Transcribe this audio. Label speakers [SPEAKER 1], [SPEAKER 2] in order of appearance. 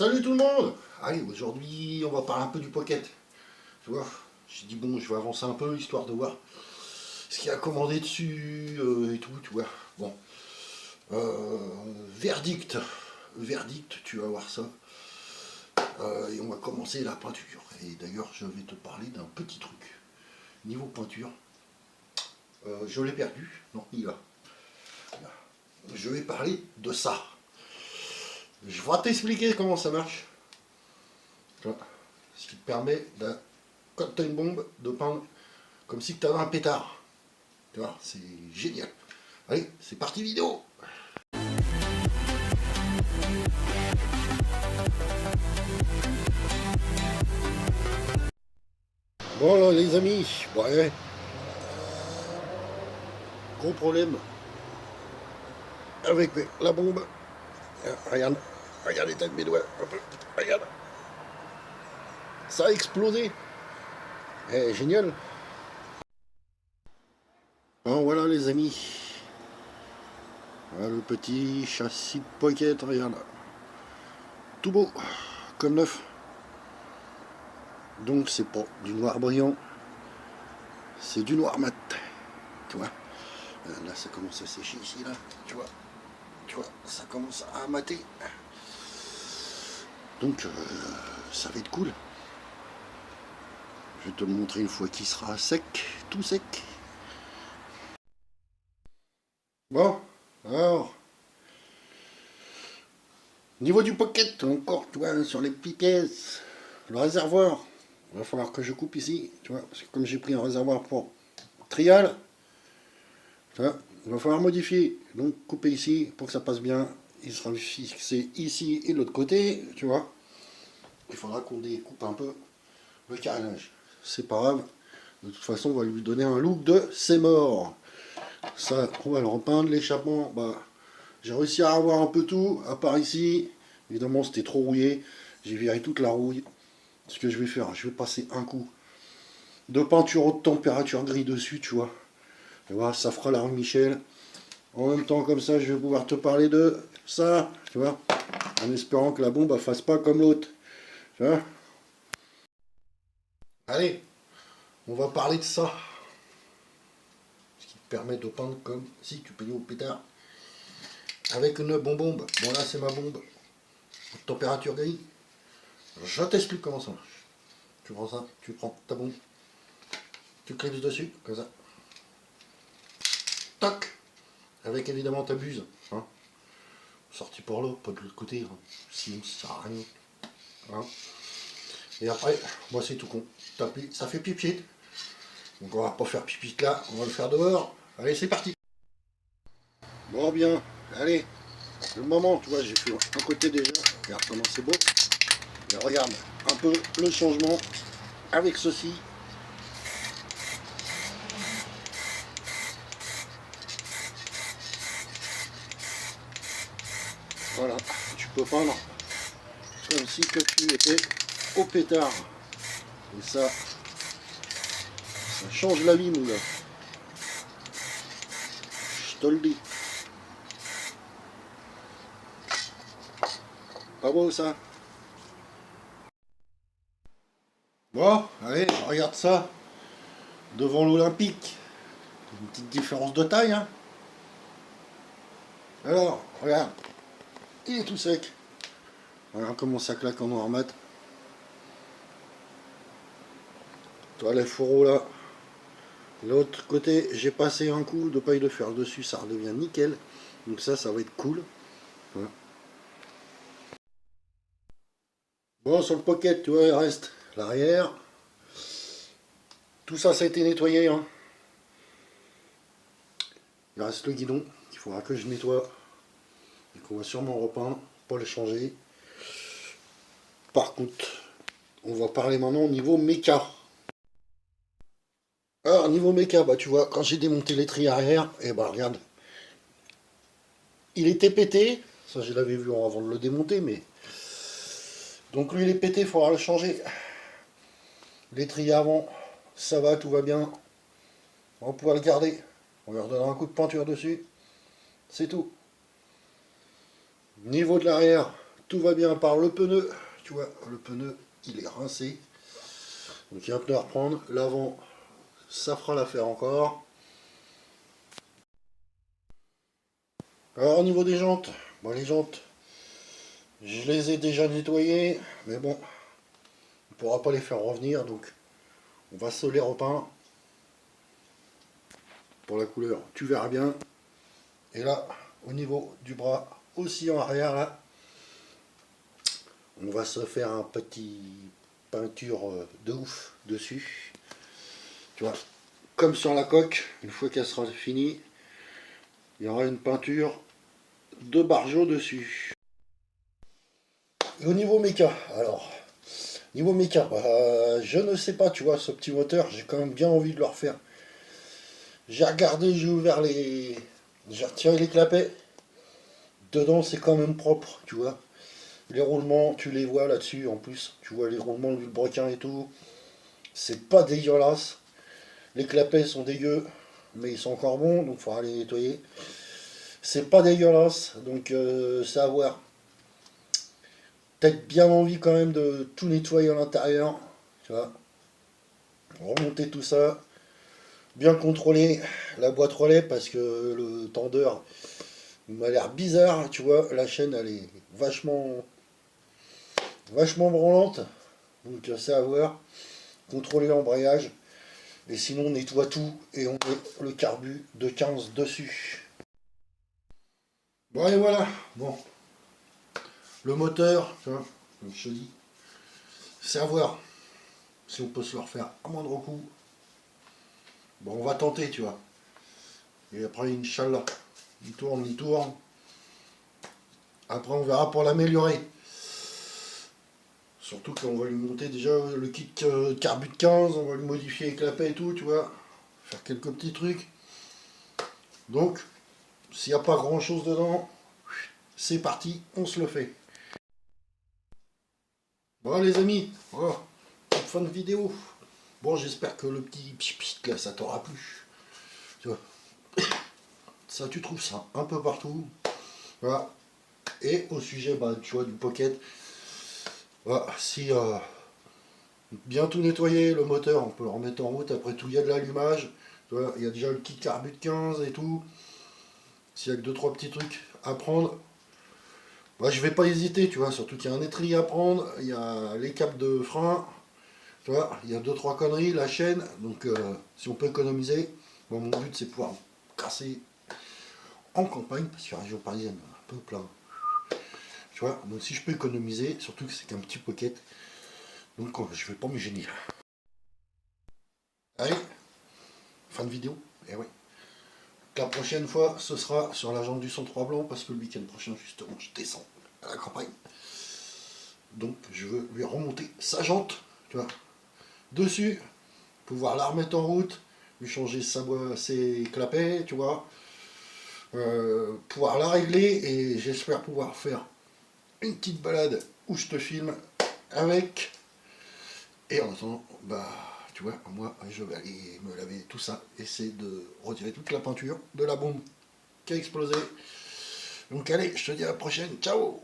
[SPEAKER 1] Salut tout le monde. Allez, aujourd'hui on va parler un peu du pocket. Tu vois, j'ai dit bon, je vais avancer un peu histoire de voir ce qu'il y a commandé dessus et tout, tu vois. Bon, verdict, tu vas voir ça. Et on va commencer la peinture. Et d'ailleurs, je vais te parler d'un petit truc. Niveau peinture, je l'ai perdu. Non, il est là. Je vais parler de ça. Je vais t'expliquer comment ça marche. Tu vois, ce qui te permet, quand tu as une bombe, de peindre comme si tu avais un pétard. Tu vois, c'est génial. Allez, c'est parti vidéo. Bon là les amis, ouais, gros problème avec la bombe. Regarde, regarde l'état de mes doigts, un peu, regarde. Ça a explosé. Eh, génial. Bon voilà les amis. Voilà le petit châssis de pocket, regarde. Tout beau, comme neuf. Donc c'est pas du noir brillant, c'est du noir mat. Tu vois. Là ça commence à sécher ici là, tu vois. Tu vois, ça commence à mater. Donc ça va être cool. Je vais te le montrer une fois qu'il sera sec, tout sec. Bon, alors, niveau du pocket, encore, tu vois, sur les petites pièces, le réservoir, il va falloir que je coupe ici, tu vois, parce que comme j'ai pris un réservoir pour trial, tu vois, il va falloir modifier, donc couper ici pour que ça passe bien, il sera fixé ici et de l'autre côté, tu vois. Il faudra qu'on découpe un peu le carénage, c'est pas grave, de toute façon on va lui donner un look de c'est mort. Ça, on va le repeindre, l'échappement, bah, j'ai réussi à avoir un peu tout, à part ici, évidemment c'était trop rouillé, j'ai viré toute la rouille. Ce que je vais faire, je vais passer un coup de peinture haute température gris dessus, tu vois. Et voilà, ça fera la rue Michel. En même temps, comme ça, je vais pouvoir te parler de ça, tu vois, en espérant que la bombe ne fasse pas comme l'autre, tu vois. Allez, on va parler de ça. Ce qui te permet de peindre comme si tu payais au pétard avec une bombe. Bon là, c'est ma bombe. Température gris. Je t'explique comment ça marche. Tu prends ça, tu prends ta bombe, tu clipses dessus, comme ça. Toc. Avec évidemment ta buse. Hein. Sortie par là, pas de l'autre côté. Hein. Sinon, ça sert à rien. Hein. Et après, moi c'est tout con. T'appuies, ça fait pipit. Donc on va pas faire pipit là, on va le faire dehors. Allez, c'est parti. Bon bien, allez. Le moment, tu vois, j'ai fait un côté déjà. Regarde comment c'est beau. Et regarde un peu le changement avec ceci. Voilà, tu peux peindre comme si que tu étais au pétard. Et ça change la vie, mon gars. Je te le dis. Pas beau ça? Bon, allez, regarde ça. Devant l'Olympique. Une petite différence de taille, hein. Alors, regarde. Il est tout sec. Regarde comment ça claque en noir mat. Toi, les fourreaux là. L'autre côté, j'ai passé un coup de paille de fer dessus, ça redevient nickel. Donc ça va être cool. Voilà. Bon, sur le pocket, tu vois, il reste l'arrière. Tout ça, ça a été nettoyé. Hein. Il reste le guidon, qu'il faudra que je nettoie. Et qu'on va sûrement repeindre, pas le changer. Par contre, on va parler maintenant au niveau méca. Alors, niveau méca, bah tu vois, quand j'ai démonté l'étrier arrière, et bah regarde, il était pété. Ça, je l'avais vu avant de le démonter, mais... Donc lui, il est pété, il faudra le changer. L'étrier avant, ça va, tout va bien. On va pouvoir le garder. On leur donnera un coup de peinture dessus. C'est tout. Niveau de l'arrière, tout va bien à part le pneu. Tu vois, le pneu, il est rincé. Donc il y a un pneu à reprendre. L'avant, ça fera l'affaire encore. Alors au niveau des jantes, bon, les jantes, je les ai déjà nettoyées, mais bon, on ne pourra pas les faire revenir, donc on va se les repeindre. Pour la couleur, tu verras bien. Et là, au niveau du bras, aussi en arrière, là, on va se faire un petit peinture de ouf dessus. Tu vois, comme sur la coque, une fois qu'elle sera finie, il y aura une peinture de bargeot dessus. Et au niveau méca, alors, niveau méca, je ne sais pas, tu vois, ce petit moteur, j'ai quand même bien envie de le refaire. J'ai regardé, j'ai ouvert les... J'ai retiré les clapets. Dedans, c'est quand même propre, tu vois. Les roulements, tu les vois là-dessus, en plus. Tu vois les roulements du broquin et tout. C'est pas dégueulasse. Les clapets sont dégueux, mais ils sont encore bons, donc il faudra les nettoyer. C'est pas dégueulasse, donc c'est à voir. Peut-être bien envie quand même de tout nettoyer à l'intérieur, tu vois. Remonter tout ça. Bien contrôler la boîte relais parce que le tendeur m'a l'air bizarre, tu vois. La chaîne, elle est vachement branlante, donc c'est à voir. Contrôler l'embrayage. Et sinon on nettoie tout et on met le carbu de 15 dessus. Bon et voilà, bon. Le moteur, tu vois, comme je te dis, c'est à voir si on peut se le refaire à moindre coup. Bon, on va tenter, tu vois. Et après, Inch'Allah, il tourne, il tourne. Après, on verra pour l'améliorer. Surtout qu'on va lui monter déjà le kit carbu de 15, on va lui modifier les clapets et tout, tu vois. Faire quelques petits trucs. Donc, s'il n'y a pas grand chose dedans, c'est parti, on se le fait. Bon les amis, voilà, petite fin de vidéo. Bon, j'espère que le petit pchit là, ça t'aura plu. Tu vois, ça tu trouves ça un peu partout. Voilà. Et au sujet, bah, tu vois, du pocket. Voilà, si bien tout nettoyer, le moteur, on peut le remettre en route. Après tout, il y a de l'allumage. Il y a déjà le kit carbu de 15 et tout. S'il y a que 2-3 petits trucs à prendre, bah, je vais pas hésiter, tu vois. Surtout qu'il y a un étrier à prendre, il y a les câbles de frein. Tu vois, il y a 2-3 conneries, la chaîne, donc si on peut économiser, bon, mon but c'est pouvoir casser en campagne, parce que la région parisienne, un peu plein. Tu vois, donc si je peux économiser, surtout que c'est qu'un petit pocket, donc je vais pas me gêner. Allez, fin de vidéo, et oui. La prochaine fois, ce sera sur la jambe du 103 blanc, parce que le week-end prochain, justement, je descends à la campagne. Donc je veux lui remonter sa jante, tu vois, dessus, pouvoir la remettre en route, lui changer ses clapets, tu vois, pouvoir la régler et j'espère pouvoir faire une petite balade où je te filme avec. Et en attendant, bah tu vois, moi je vais aller me laver tout ça, essayer de retirer toute la peinture de la bombe qui a explosé. Donc allez, je te dis à la prochaine, ciao!